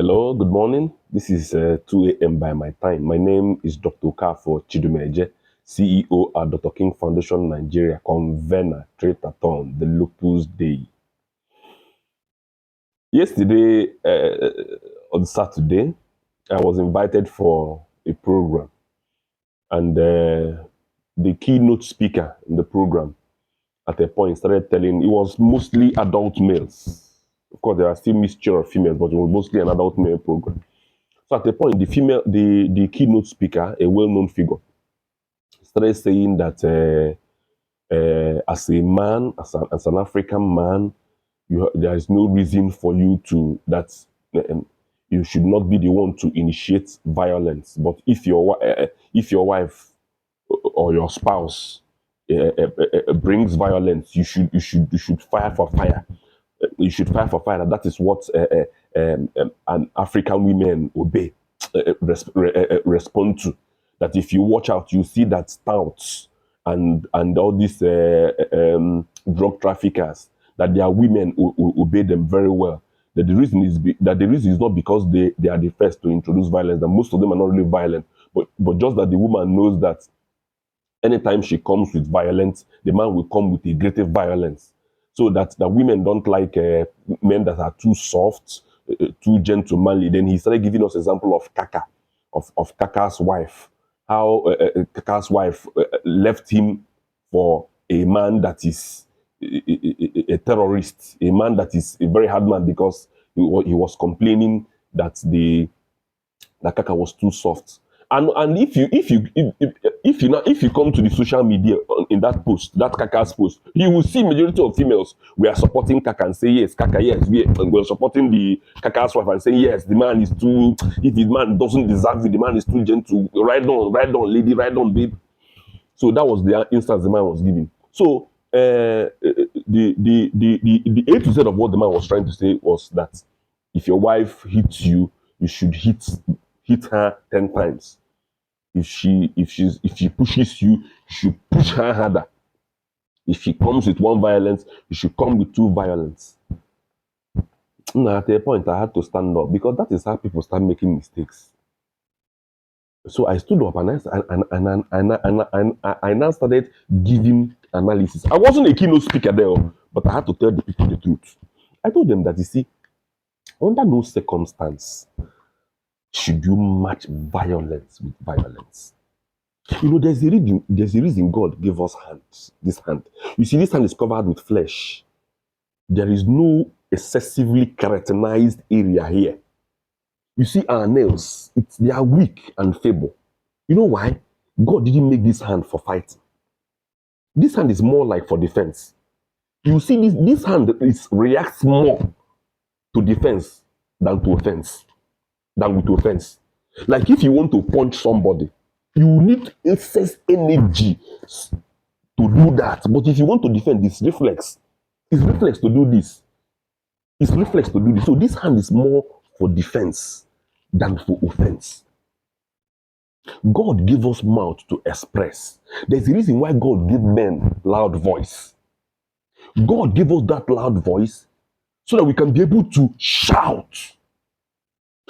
Hello, good morning. This is 2 a.m. by my time. My name is Dr. Okafor Chidumeje, CEO at Dr. King Foundation Nigeria, convener, Trade-a-thon, the Lupus Day. Yesterday, on Saturday, I was invited for a program, and the keynote speaker in the program at a point started telling, it was mostly adult males. Of course, there are still mixture of females, but it was mostly an adult male program. So at a point, the keynote speaker, a well-known figure, started saying that as a man, as an African man, there is no reason for you to you should not be the one to initiate violence. But if your wife or your spouse brings violence, you should fire for fire. You should fire for fire. That is what an African women obey, respond to. That if you watch out, you see that stouts and all these drug traffickers, that their women obey them very well. That the reason is not because they are the first to introduce violence. That most of them are not really violent, but just that the woman knows that anytime she comes with violence, the man will come with a greater violence. So that the women don't like men that are too soft, too gentlemanly. Then he started giving us example of Kaka, of Kaka's wife. How Kaka's wife left him for a man that is a terrorist, a man that is a very hard man, because he was complaining that that Kaka was too soft. And if you come to the social media in that post, that Kaka's post, you will see majority of females we are supporting Kaka and say yes, Kaka, yes, we're supporting the Kaka's wife and saying yes, the man is too, if the man doesn't deserve it, the man is too gentle. Ride on, lady, ride on, babe. So that was the instance the man was giving. So the A to Z of what the man was trying to say was that if your wife hits you, you should hit her 10 times. If she pushes you, you should push her harder. If she comes with one violence, you should come with two violence. Now, at a point, I had to stand up, because that is how people start making mistakes. So I stood up and I now started giving analysis. I wasn't a keynote speaker there, but I had to tell the people the truth. I told them that, you see, under no circumstance should you match violence with violence. You know, there's a reason God gave us hands. This hand. You see, this hand is covered with flesh. There is no excessively keratinized area here. You see, our nails, they are weak and feeble. You know why? God didn't make this hand for fighting. This hand is more like for defense. You see, this hand reacts more to defense than to offense. Like if you want to punch somebody, you need excess energy to do that. But if you want to defend, it's reflex. It's reflex to do this. So this hand is more for defense than for offense. God gave us mouth to express. There's a reason why God gave men loud voice. God gave us that loud voice so that we can be able to shout.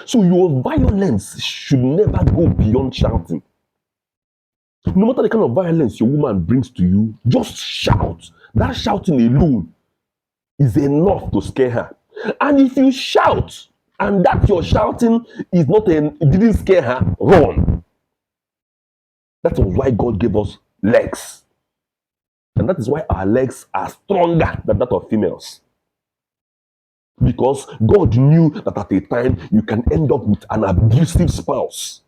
So your violence should never go beyond shouting. No matter the kind of violence your woman brings to you, just shout. That shouting alone is enough to scare her. And if you shout and that your shouting is didn't scare her, run. That was why God gave us legs. And that is why our legs are stronger than that of females. Because God knew that at a time you can end up with an abusive spouse.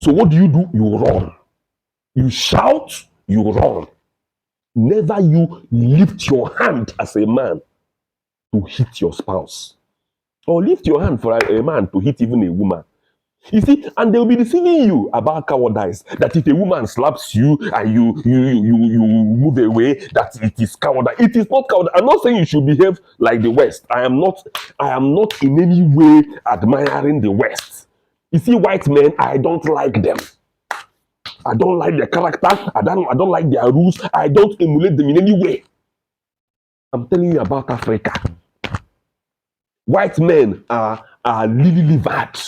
So what do? You run. You shout, you run. Never you lift your hand as a man to hit your spouse. Or lift your hand for a man to hit even a woman. You see, and they'll be deceiving you about cowardice. That if a woman slaps you and you move away, that it is cowardice. It is not cowardice. I'm not saying you should behave like the West. I am not in any way admiring the West. You see, white men, I don't like them. I don't like their character. I don't like their rules. I don't emulate them in any way. I'm telling you about Africa. White men are lily-livered.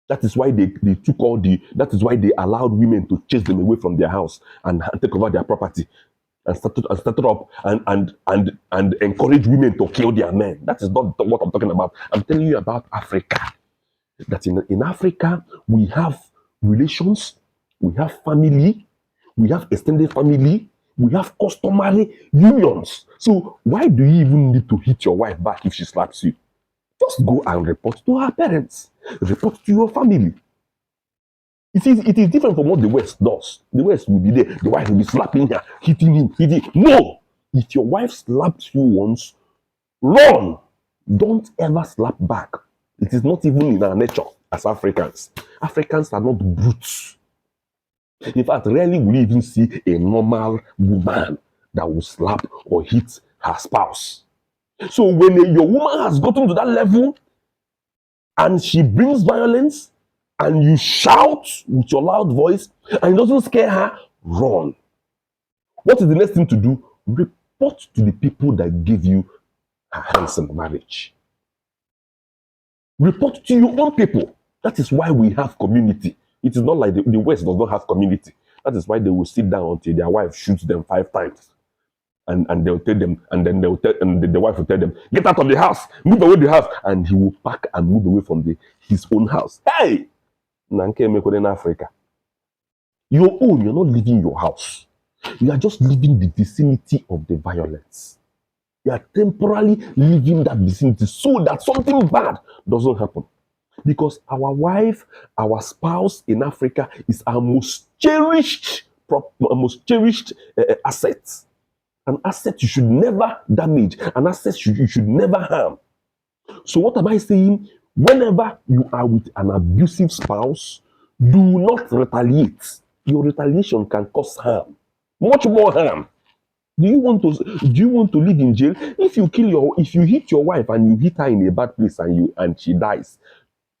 That is why they took all that is why they allowed women to chase them away from their house and take over their property and started up and encourage women to kill their men. That is not what I'm talking about. I'm telling you about Africa. That in Africa, we have relations, we have family, we have extended family, we have customary unions. So why do you even need to hit your wife back if she slaps you? Just go and report to her parents. Report to your family. It is different from what the West does. The West will be there. The wife will be slapping her, hitting him, hitting. No! If your wife slaps you once, run! Don't ever slap back. It is not even in our nature as Africans. Africans are not brutes. In fact, rarely will you even see a normal woman that will slap or hit her spouse. So when your woman has gotten to that level and she brings violence and you shout with your loud voice and it doesn't scare her, run. What is the next thing to do? Report to the people that gave you a handsome marriage. Report to your own people. That is why we have community. It is not like the West does not have community. That is why they will sit down until their wife shoots them 5 times. And they'll tell them, and then the wife will tell them, get out of the house, move away the house, and he will pack and move away from his own house. Hey! Nanke Mekode in Africa. Your own, you're not leaving your house. You are just leaving the vicinity of the violence. You are temporarily leaving that vicinity so that something bad doesn't happen. Because our wife, our spouse in Africa is our most cherished asset. An asset you should never damage. An asset you should never harm. So what am I saying? Whenever you are with an abusive spouse, do not retaliate. Your retaliation can cause harm. Much more harm. Do you want to live in jail? If you hit your wife and you hit her in a bad place and she dies,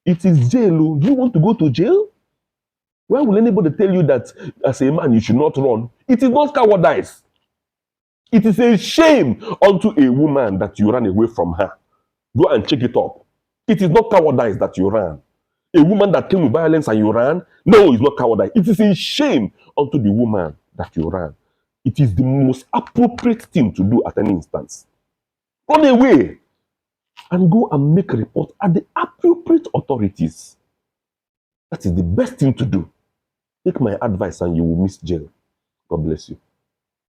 it is jail. Do you want to go to jail? Why will anybody tell you that as a man you should not run? It is not cowardice. It is a shame unto a woman that you ran away from her. Go and check it up. It is not cowardice that you ran. A woman that came with violence and you ran, no, it's not cowardice. It is a shame unto the woman that you ran. It is the most appropriate thing to do at any instance. Run away and go and make a report at the appropriate authorities. That is the best thing to do. Take my advice and you will miss jail. God bless you.